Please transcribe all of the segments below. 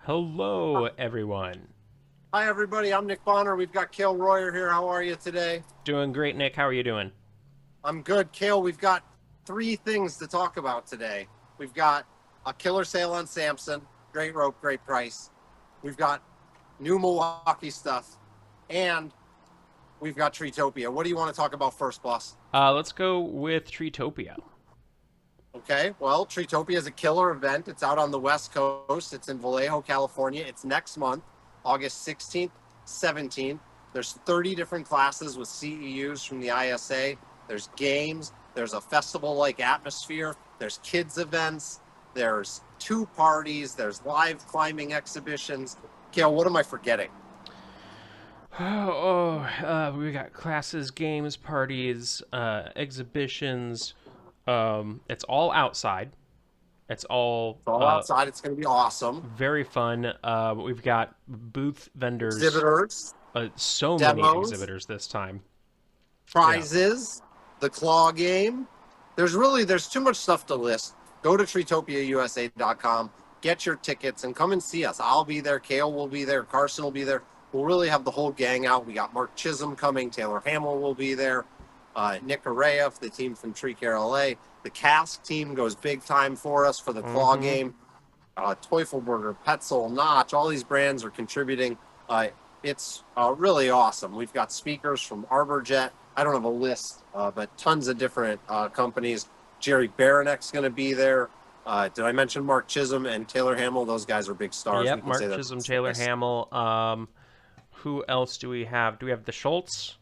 Hello, everyone. Hi, everybody. I'm Nick Bonner. We've got Cale Royer here. How are you today? Doing great, Nick. How are you doing? I'm good. Cale, we've got three things to talk about today. We've got a killer sale on Samson. Great rope, great price. We've got new Milwaukee stuff. And we've got Treetopia. What do you want to talk about first, boss? Let's go with Treetopia. Okay, well, Treetopia is a killer event. It's out on the West Coast. It's in Vallejo, California. It's next month, August 16th, 17th. There's 30 different classes with CEUs from the ISA. There's games. There's a festival-like atmosphere. There's kids events. There's two parties. There's live climbing exhibitions. Cale, what am I forgetting? We got classes, games, parties, exhibitions. It's all outside. It's all It's all outside. It's going to be awesome. very fun. We've got booth vendors. Exhibitors, So many demos, exhibitors this time. prizes, the claw game. There's too much stuff to list. Go to TreetopiaUSA.com, get your tickets, and come and see us. I'll be there. Cale will be there. Carson will be there. We'll really have the whole gang out. We got Mark Chisholm coming. Taylor Hamill will be there. Nick Araya, the team from Tree Care LA. The Cask team goes big time for us for the claw game. Teufelberger, Petzel, Notch, all these brands are contributing. It's really awesome. We've got speakers from ArborJet. I don't have a list, but tons of different companies. Jerry Baranek's going to be there. Did I mention Mark Chisholm and Taylor Hamill? Those guys are big stars. Yep, Mark Chisholm, Taylor Hamill. Who else do we have? Do we have the Schultz,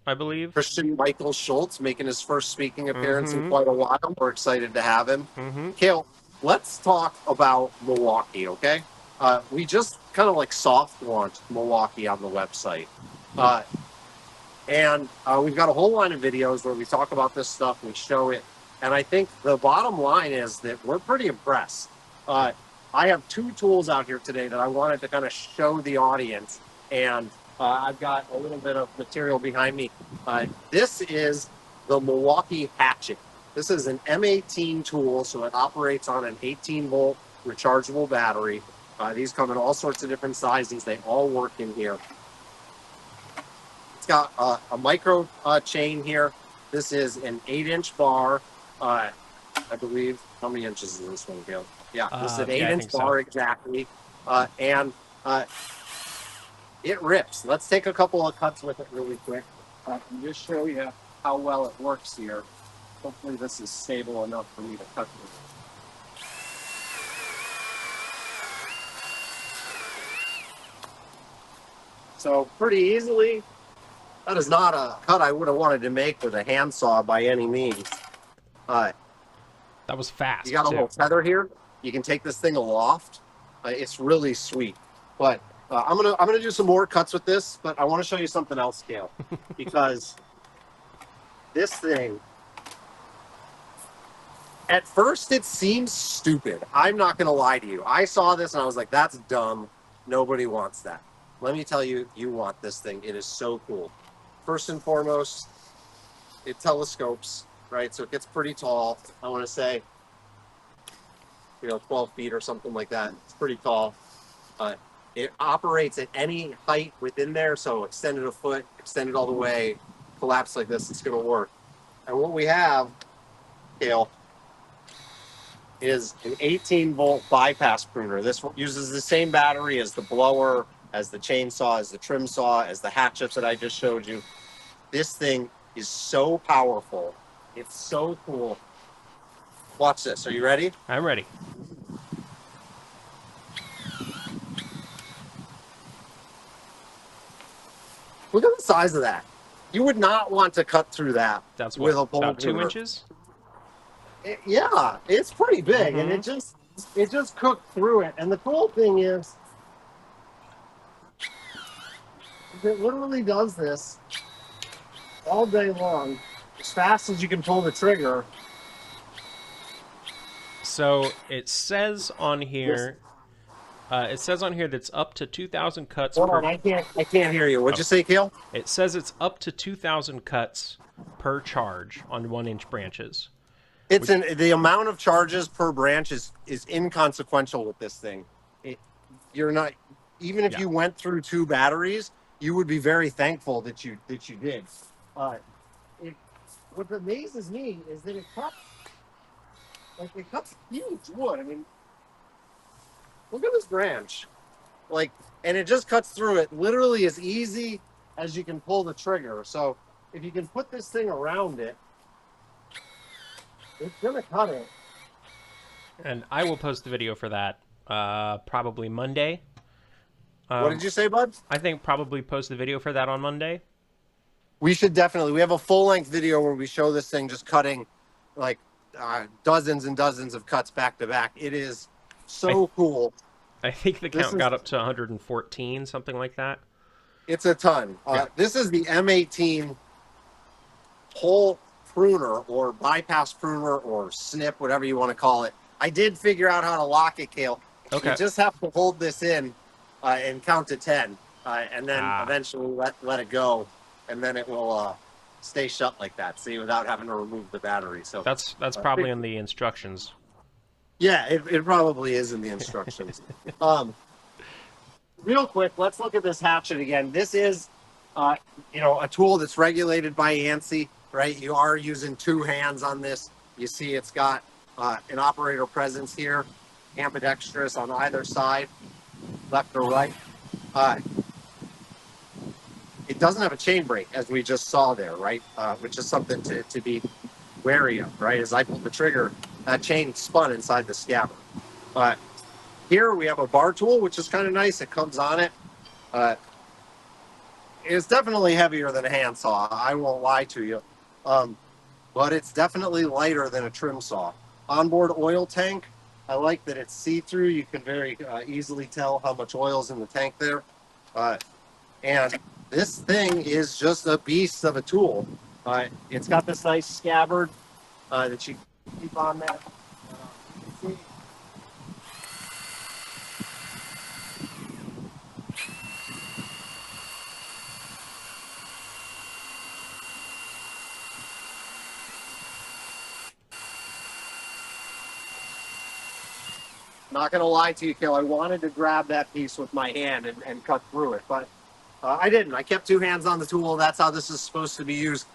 I believe? Christian Michael Schultz making his first speaking appearance in quite a while. We're excited to have him. Cale, let's talk about Milwaukee, okay? We just kind of like soft launched Milwaukee on the website. And we've got a whole line of videos where we talk about this stuff, we show it. And I think the bottom line is that we're pretty impressed. I have two tools out here today that I wanted to kind of show the audience. And I've got a little bit of material behind me. This is the Milwaukee Hatchet. This is an M18 tool, so it operates on an 18-volt rechargeable battery. These come in all sorts of different sizes. They all work in here. It's got a micro chain here. This is an 8-inch bar, I believe. How many inches is this one, Gil? Yeah, this is an 8-inch bar exactly. And it rips. Let's take a couple of cuts with it really quick. And just show you how well it works here. Hopefully this is stable enough for me to cut with it. So pretty easily. That is not a cut I would have wanted to make with a handsaw by any means. That was fast. You got a little tether here. You can take this thing aloft. It's really sweet. But I'm gonna do some more cuts with this. But I want to show you something else, Cale, because this thing. At first, it seems stupid. I'm not gonna lie to you. I saw this and I was like, "That's dumb. Nobody wants that." Let me tell you, you want this thing. It is so cool. First and foremost, it telescopes, right? So it gets pretty tall. I want to say, 12 feet or something like that. It's pretty tall. It operates at any height within there. So extended a foot, extended all the way, collapse like this, it's going to work. And what we have, Cale, is an 18-volt bypass pruner. This uses the same battery as the blower, as the chainsaw, as the trim saw, as the hatchets that I just showed you. This thing is so powerful. It's so cool. Watch this. Are you ready? I'm ready. Look at the size of that. You would not want to cut through that. That's with what, a bolt about 2 pruner. inches? Yeah, it's pretty big, and it just cooked through it. And the cool thing is, it literally does this all day long, as fast as you can pull the trigger. So it says on here, that it's up to 2,000 cuts Hold per. on, I can't hear you. What'd you say, Cale? It says it's up to 2,000 cuts per charge on 1-inch branches. The amount of charges per branch is inconsequential with this thing. you're not, even if Yeah. you went through 2 batteries, you would be very thankful that you did. Uh, it, what amazes me is that it cuts huge wood. I mean, look at this branch, like, and it just cuts through it literally as easy as you can pull the trigger. So if you can put this thing around it, it's gonna cut it. And I will post the video for that probably Monday. What did you say, bud? I think probably post the video for that on Monday. We should definitely. We have a full-length video where we show this thing just cutting, like, dozens and dozens of cuts back to back. It is so cool. I think the count got up to 114, something like that. It's a ton. Yeah. This is the M18 pole pruner or bypass pruner or snip, whatever you want to call it. I did figure out how to lock it, Cale. Okay. You just have to hold this in and count to 10, and then eventually let it go, and then it will stay shut like that. See, without having to remove the battery. So that's probably in the instructions. Yeah, it probably is in the instructions. Real quick, let's look at this hatchet again. This is, a tool that's regulated by ANSI, right? You are using 2 hands on this. You see it's got an operator presence here, ambidextrous on either side, left or right. It doesn't have a chain brake, as we just saw there, right? Which is something to be wary of, right? As I pulled the trigger, that chain spun inside the scabbard. Here we have a bar tool, which is kind of nice. It comes on it. It's definitely heavier than a handsaw. I won't lie to you. But it's definitely lighter than a trim saw. Onboard oil tank. I like that it's see-through. You can very easily tell how much oil's in the tank there. And this thing is just a beast of a tool. It's got this nice scabbard that you keep on there. See? Not going to lie to you, Cale. I wanted to grab that piece with my hand and cut through it, but I didn't. I kept 2 hands on the tool. That's how this is supposed to be used.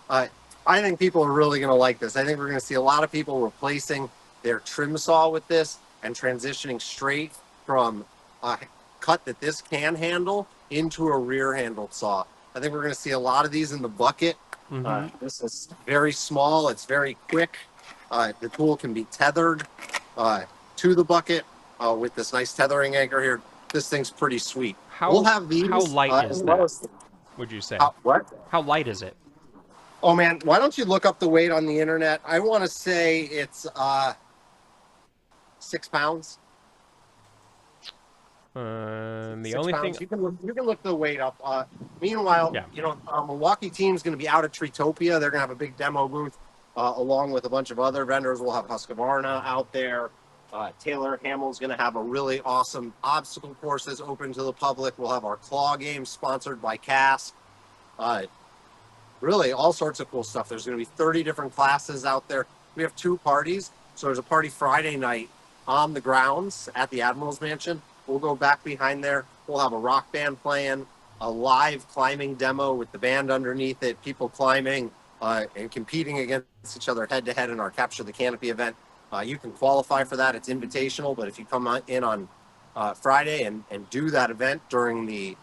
I think people are really going to like this. I think we're going to see a lot of people replacing their trim saw with this and transitioning straight from a cut that this can handle into a rear-handled saw. I think we're going to see a lot of these in the bucket. Mm-hmm. This is very small. It's very quick. The tool can be tethered to the bucket with this nice tethering anchor here. This thing's pretty sweet. We'll have these. How light is that, would you say? What? How light is it? Oh, man, why don't you look up the weight on the internet? I want to say it's 6 pounds. The only thing you can look the weight up. Meanwhile, Milwaukee team's going to be out at Treetopia. They're going to have a big demo booth along with a bunch of other vendors. We'll have Husqvarna out there. Taylor Hamill's going to have a really awesome obstacle courses open to the public. We'll have our claw game sponsored by Cass. Really, all sorts of cool stuff. There's going to be 30 different classes out there. We have 2 parties. So there's a party Friday night on the grounds at the Admiral's Mansion. We'll go back behind there. We'll have a rock band playing, a live climbing demo with the band underneath it, people climbing and competing against each other head-to-head in our Capture the Canopy event. You can qualify for that. It's invitational, but if you come in on Friday and do that event during the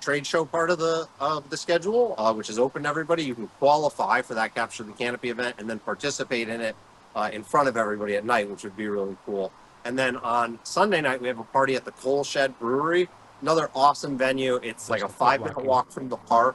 trade show part of the schedule, which is open to everybody, you can qualify for that Capture the Canopy event and then participate in it in front of everybody at night, which would be really cool. And then on Sunday night, we have a party at the Coal Shed Brewery, another awesome venue. It's like a 5-minute walk from the park.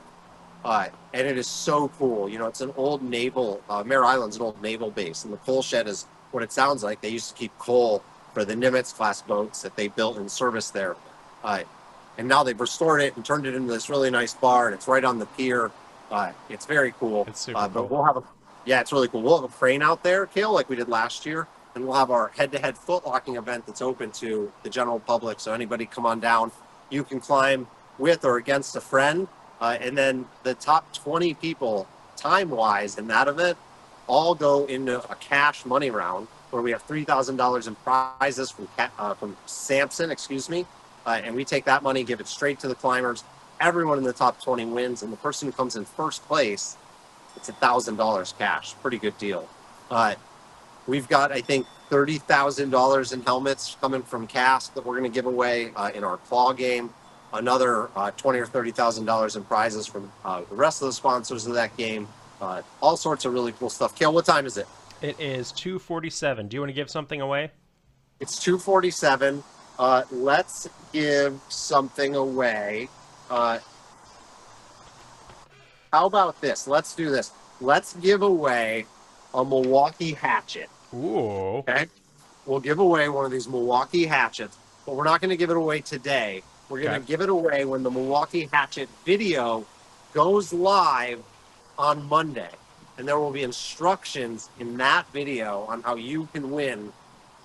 And it is so cool. It's an old naval, Mare Island's an old naval base, and the coal shed is what it sounds like. They used to keep coal for the Nimitz-class boats that they built and serviced there. And now they've restored it and turned it into this really nice bar, and it's right on the pier. It's very cool. It's super cool. But we'll have it's really cool. We'll have a crane out there, Cale, like we did last year, and we'll have our head-to-head foot-locking event that's open to the general public. So anybody come on down. You can climb with or against a friend. And then the top 20 people, time-wise, in that event, all go into a cash money round where we have $3,000 in prizes from Samson, and we take that money, give it straight to the climbers. Everyone in the top 20 wins, and the person who comes in first place, it's $1,000 cash. Pretty good deal. We've got, I think, $30,000 in helmets coming from Cask that we're going to give away in our claw game. Another $20,000 or $30,000 in prizes from the rest of the sponsors of that game. All sorts of really cool stuff. Cale, what time is it? It is 2:47. Do you want to give something away? It's 2:47. Let's give something away. How about this? Let's do this. Let's give away a Milwaukee hatchet. Ooh. Okay? We'll give away one of these Milwaukee hatchets, but we're not going to give it away today. We're going to give it away when the Milwaukee hatchet video goes live on Monday. And there will be instructions in that video on how you can win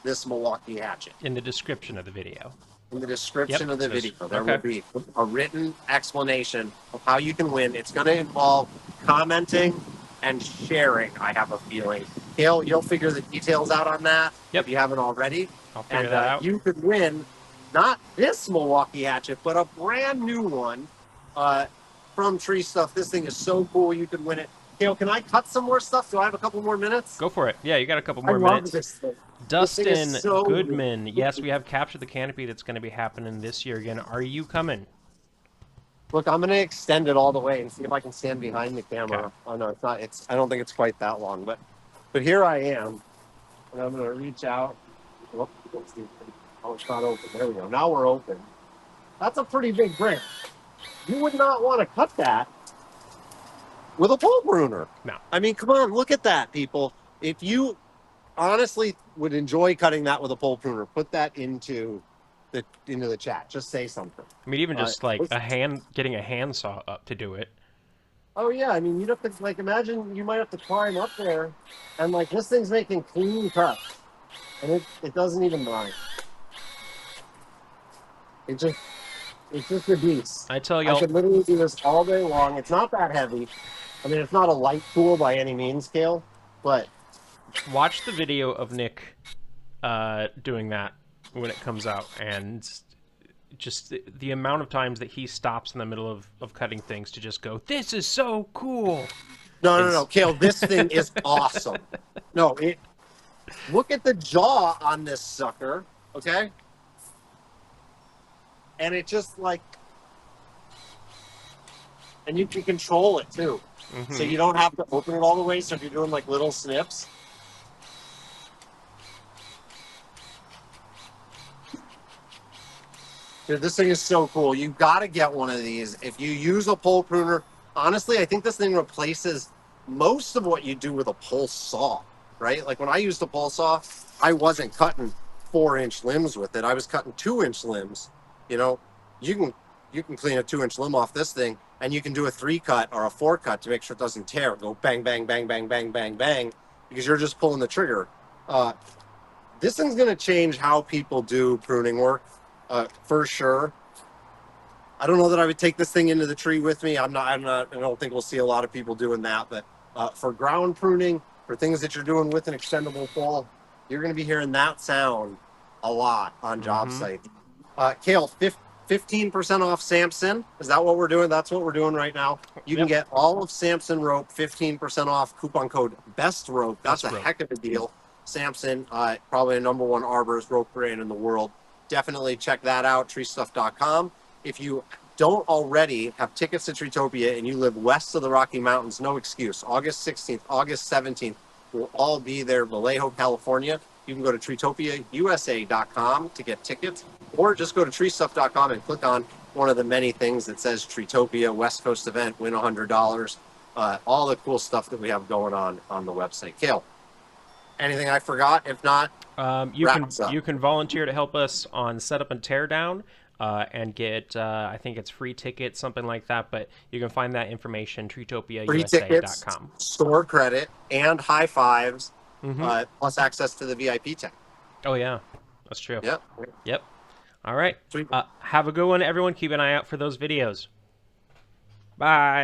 this Milwaukee hatchet. In the description of the video. In the description of the video, there okay. will be a written explanation of how you can win. It's going to involve commenting and sharing, I have a feeling. Cale, you'll figure the details out on that if you haven't already. I'll figure that out. You could win not this Milwaukee hatchet, but a brand new one from TreeStuff. This thing is so cool. You could win it. Cale, can I cut some more stuff? Do I have a couple more minutes? Go for it. Yeah, you got a couple more minutes. This thing. Dustin Goodman. Yes, we have Capture the Canopy that's going to be happening this year again. Are you coming? Look, I'm going to extend it all the way and see if I can stand behind the camera. Okay. Oh, no, it's not. I don't think it's quite that long, but here I am, and I'm going to reach out. Oh, it's not open. There we go. Now we're open. That's a pretty big branch. You would not want to cut that with a pole pruner. No. I mean, come on, look at that, people. If you honestly would enjoy cutting that with a pole pruner, put that into the chat. Just say something. I mean, even just like getting a handsaw up to do it. Oh yeah, I mean, you'd have to imagine you might have to climb up there, and this thing's making clean cuts, and it doesn't even mind. It's just a beast. I tell y'all, I could literally do this all day long. It's not that heavy. I mean, it's not a light tool by any means, Cale, but watch the video of Nick doing that when it comes out, and just the amount of times that he stops in the middle of cutting things to just go, "This is so cool." No, Cale, this thing is awesome. No, look at the jaw on this sucker, okay? And it just and you can control it too. Mm-hmm. So you don't have to open it all the way. So if you're doing little snips. Dude, this thing is so cool. You've got to get one of these. If you use a pole pruner, honestly, I think this thing replaces most of what you do with a pole saw, right? Like when I used a pole saw, I wasn't cutting 4-inch limbs with it. I was cutting 2-inch limbs. You know, you can clean a 2-inch limb off this thing, and you can do a 3-cut or a 4-cut to make sure it doesn't tear. Go bang, bang, bang, bang, bang, bang, bang, because you're just pulling the trigger. This thing's going to change how people do pruning work, for sure. I don't know that I would take this thing into the tree with me. I don't think we'll see a lot of people doing that, but for ground pruning, for things that you're doing with an extendable pole, you're going to be hearing that sound a lot on job sites. Cale, 15% off Samson. Is that what we're doing? That's what we're doing right now. You can get all of Samson rope, 15% off, coupon code BEST ROPE. That's a heck of a deal. Samson, probably the #1 arborist rope brand in the world. Definitely check that out, TreeStuff.com. If you don't already have tickets to Treetopia and you live west of the Rocky Mountains, no excuse. August 16th, August 17th, we'll all be there, Vallejo, California. You can go to TreetopiaUSA.com to get tickets, or just go to TreeStuff.com and click on one of the many things that says Treetopia West Coast event, win $100. All the cool stuff that we have going on the website. Cale, anything I forgot? If not, you can volunteer to help us on setup and teardown, and get I think it's free tickets, something like that. But you can find that information TreetopiaUSA.com. Store credit and high fives. Plus access to the VIP tent. Oh yeah, that's true. Yep. All right. Have a good one, everyone. Keep an eye out for those videos. Bye.